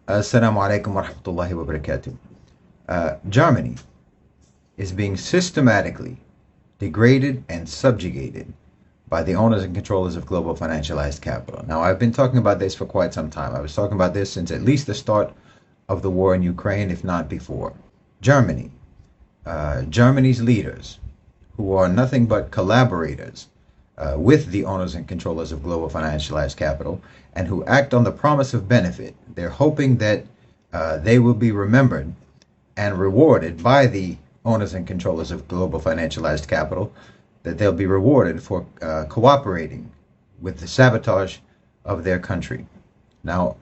Assalamu alaikum wa rahmatullahi wa barakatuh. Germany is being systematically degraded and subjugated by the owners and controllers of global financialized capital. Now, I've been talking about this for quite some time. I was talking about this since at least the start of the war in Ukraine, if not before. Germany, Germany's leaders, who are nothing but collaborators with the owners and controllers of global financialized capital, and who act on the promise of benefit. They're hoping that they will be remembered and rewarded by the owners and controllers of global financialized capital, that they'll be rewarded for cooperating with the sabotage of their country. Now,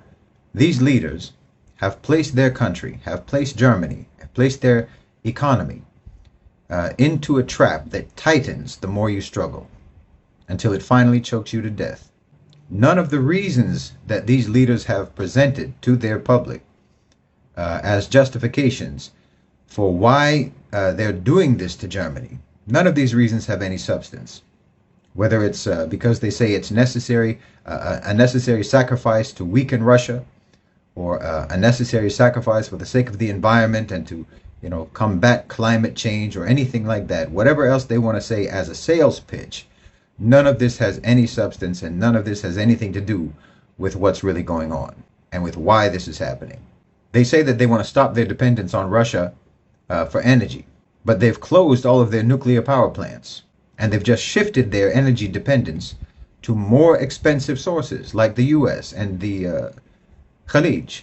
these leaders have placed their country, have placed Germany, have placed their economy into a trap that tightens the more you struggle, until it finally chokes you to death. None of the reasons that these leaders have presented to their public as justifications for why they're doing this to Germany, none of these reasons have any substance. Whether it's because they say it's necessary, a necessary sacrifice to weaken Russia, or a necessary sacrifice for the sake of the environment and to, combat climate change, or anything like that. Whatever else they want to say as a sales pitch, none of this has any substance, and none of this has anything to do with what's really going on and with why this is happening. They say that they want to stop their dependence on Russia for energy, but they've closed all of their nuclear power plants, and they've just shifted their energy dependence to more expensive sources like the US and the Khalij.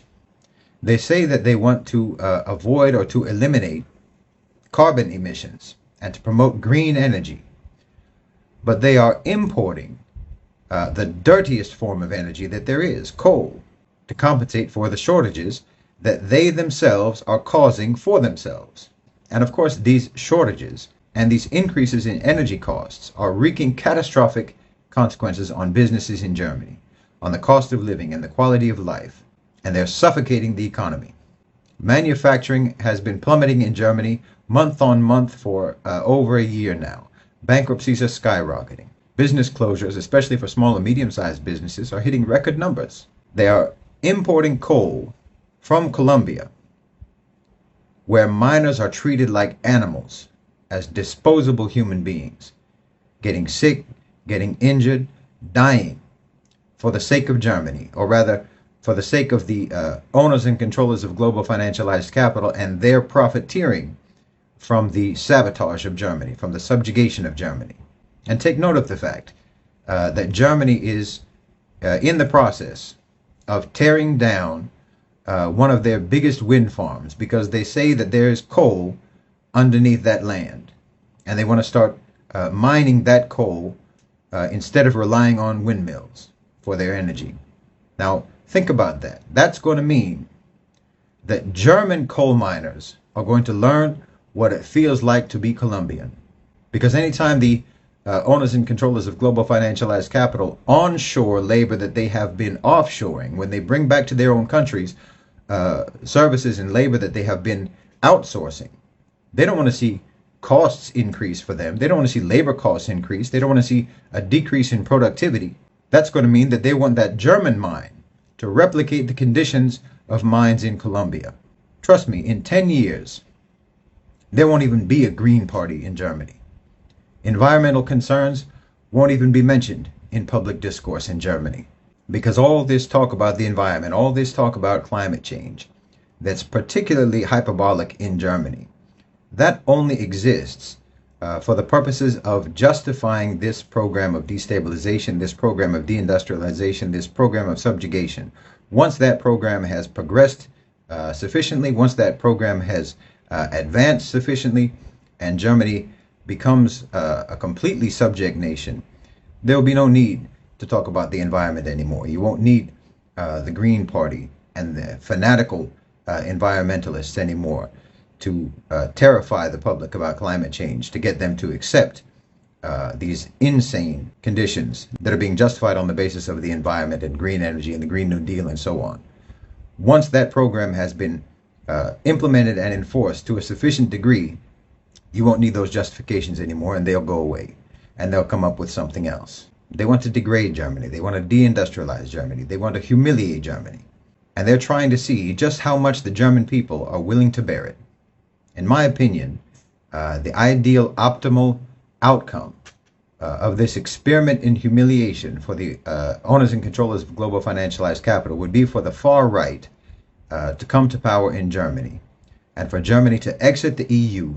They say that they want to avoid or to eliminate carbon emissions and to promote green energy. But they are importing the dirtiest form of energy that there is, coal, to compensate for the shortages that they themselves are causing for themselves. And of course, these shortages and these increases in energy costs are wreaking catastrophic consequences on businesses in Germany, on the cost of living and the quality of life, and they're suffocating the economy. Manufacturing has been plummeting in Germany month on month for over a year now. Bankruptcies are skyrocketing. Business closures, especially for small and medium-sized businesses, are hitting record numbers. They are importing coal from Colombia, where miners are treated like animals, as disposable human beings, getting sick, getting injured, dying for the sake of Germany, or rather, for the sake of the owners and controllers of global financialized capital and their profiteering from the sabotage of Germany, from the subjugation of Germany. And take note of the fact that Germany is in the process of tearing down one of their biggest wind farms, because they say that there's coal underneath that land, and they want to start mining that coal instead of relying on windmills for their energy. Now, think about that. That's going to mean that German coal miners are going to learn what it feels like to be Colombian. Because anytime the owners and controllers of global financialized capital onshore labor that they have been offshoring, when they bring back to their own countries services and labor that they have been outsourcing, they don't want to see costs increase for them. They don't want to see labor costs increase. They don't want to see a decrease in productivity. That's going to mean that they want that German mine to replicate the conditions of mines in Colombia. Trust me, in 10 years, there won't even be a Green Party in Germany. Environmental concerns won't even be mentioned in public discourse in Germany, because all this talk about the environment, all this talk about climate change, that's particularly hyperbolic in Germany, that only exists for the purposes of justifying this program of destabilization, this program of deindustrialization, this program of subjugation. Once that program has progressed sufficiently, once that program has advanced sufficiently, and Germany becomes a completely subject nation, there will be no need to talk about the environment anymore. You won't need the Green Party and the fanatical environmentalists anymore to terrify the public about climate change, to get them to accept these insane conditions that are being justified on the basis of the environment and green energy and the Green New Deal and so on. Once that program has been implemented and enforced to a sufficient degree, you won't need those justifications anymore, and they'll go away, and they'll come up with something else. They want to degrade Germany. They want to deindustrialize Germany. They want to humiliate Germany. And they're trying to see just how much the German people are willing to bear it. In my opinion, the ideal optimal outcome of this experiment in humiliation for the owners and controllers of global financialized capital would be for the far right to come to power in Germany, and for Germany to exit the EU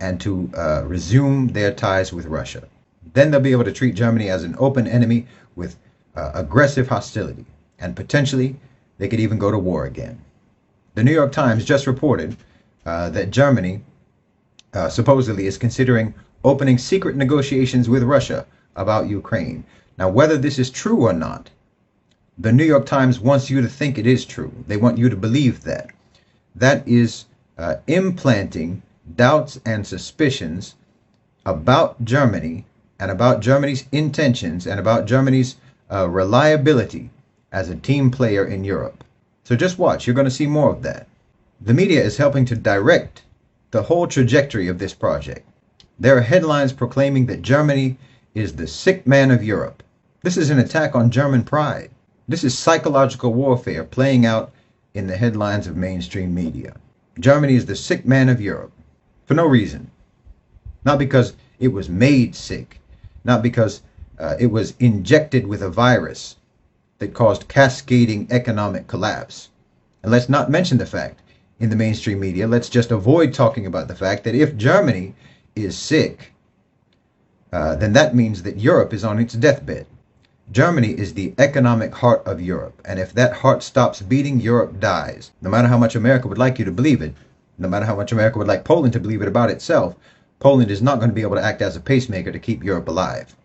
and to resume their ties with Russia. Then they'll be able to treat Germany as an open enemy with aggressive hostility, and potentially they could even go to war again. The New York Times just reported that Germany supposedly is considering opening secret negotiations with Russia about Ukraine. Now, whether this is true or not, the New York Times wants you to think it is true. They want you to believe that. That is implanting doubts and suspicions about Germany and about Germany's intentions and about Germany's reliability as a team player in Europe. So just watch. You're going to see more of that. The media is helping to direct the whole trajectory of this project. There are headlines proclaiming that Germany is the sick man of Europe. This is an attack on German pride. This is psychological warfare playing out in the headlines of mainstream media. Germany is the sick man of Europe for no reason. Not because it was made sick, not because it was injected with a virus that caused cascading economic collapse. And let's not mention the fact in the mainstream media, let's just avoid talking about the fact that if Germany is sick, then that means that Europe is on its deathbed. Germany is the economic heart of Europe, and if that heart stops beating, Europe dies. No matter how much America would like you to believe it, no matter how much America would like Poland to believe it about itself, Poland is not going to be able to act as a pacemaker to keep Europe alive.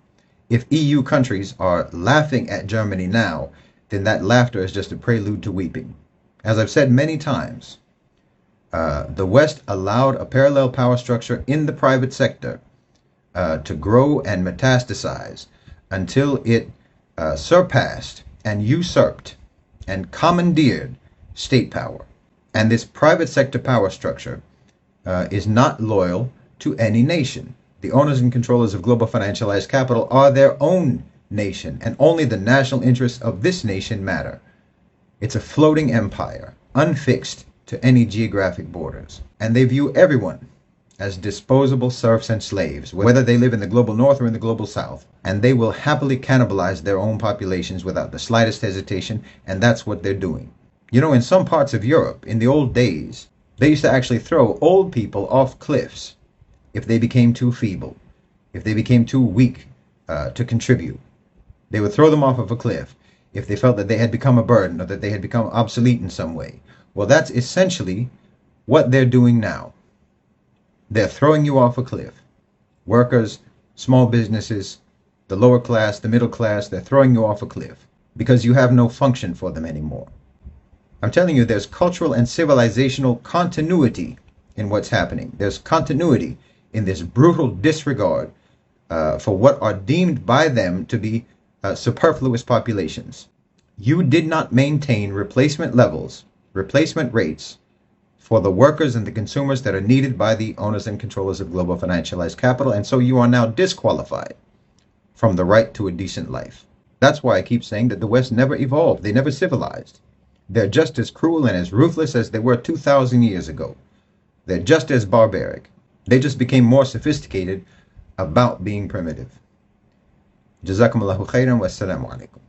If EU countries are laughing at Germany now, then that laughter is just a prelude to weeping. As I've said many times, the West allowed a parallel power structure in the private sector to grow and metastasize until it surpassed and usurped and commandeered state power. And this private sector power structure is not loyal to any nation. The owners and controllers of global financialized capital are their own nation, and only the national interests of this nation matter. It's a floating empire, unfixed to any geographic borders. And they view everyone as disposable serfs and slaves, whether they live in the global north or in the global south. And they will happily cannibalize their own populations without the slightest hesitation, and that's what they're doing. You know, in some parts of Europe, in the old days, they used to actually throw old people off cliffs if they became too feeble, if they became too weak to contribute. They would throw them off of a cliff if they felt that they had become a burden or that they had become obsolete in some way. Well, that's essentially what they're doing now. They're throwing you off a cliff. Workers, small businesses, the lower class, the middle class, they're throwing you off a cliff because you have no function for them anymore. I'm telling you, there's cultural and civilizational continuity in what's happening. There's continuity in this brutal disregard for what are deemed by them to be superfluous populations. You did not maintain replacement levels, replacement rates for the workers and the consumers that are needed by the owners and controllers of global financialized capital, and so you are now disqualified from the right to a decent life. That's why I keep saying that the West never evolved. They never civilized. They're just as cruel and as ruthless as they were 2,000 years ago. They're just as barbaric. They just became more sophisticated about being primitive. Jazakumullahu khairan wa assalamu alaikum.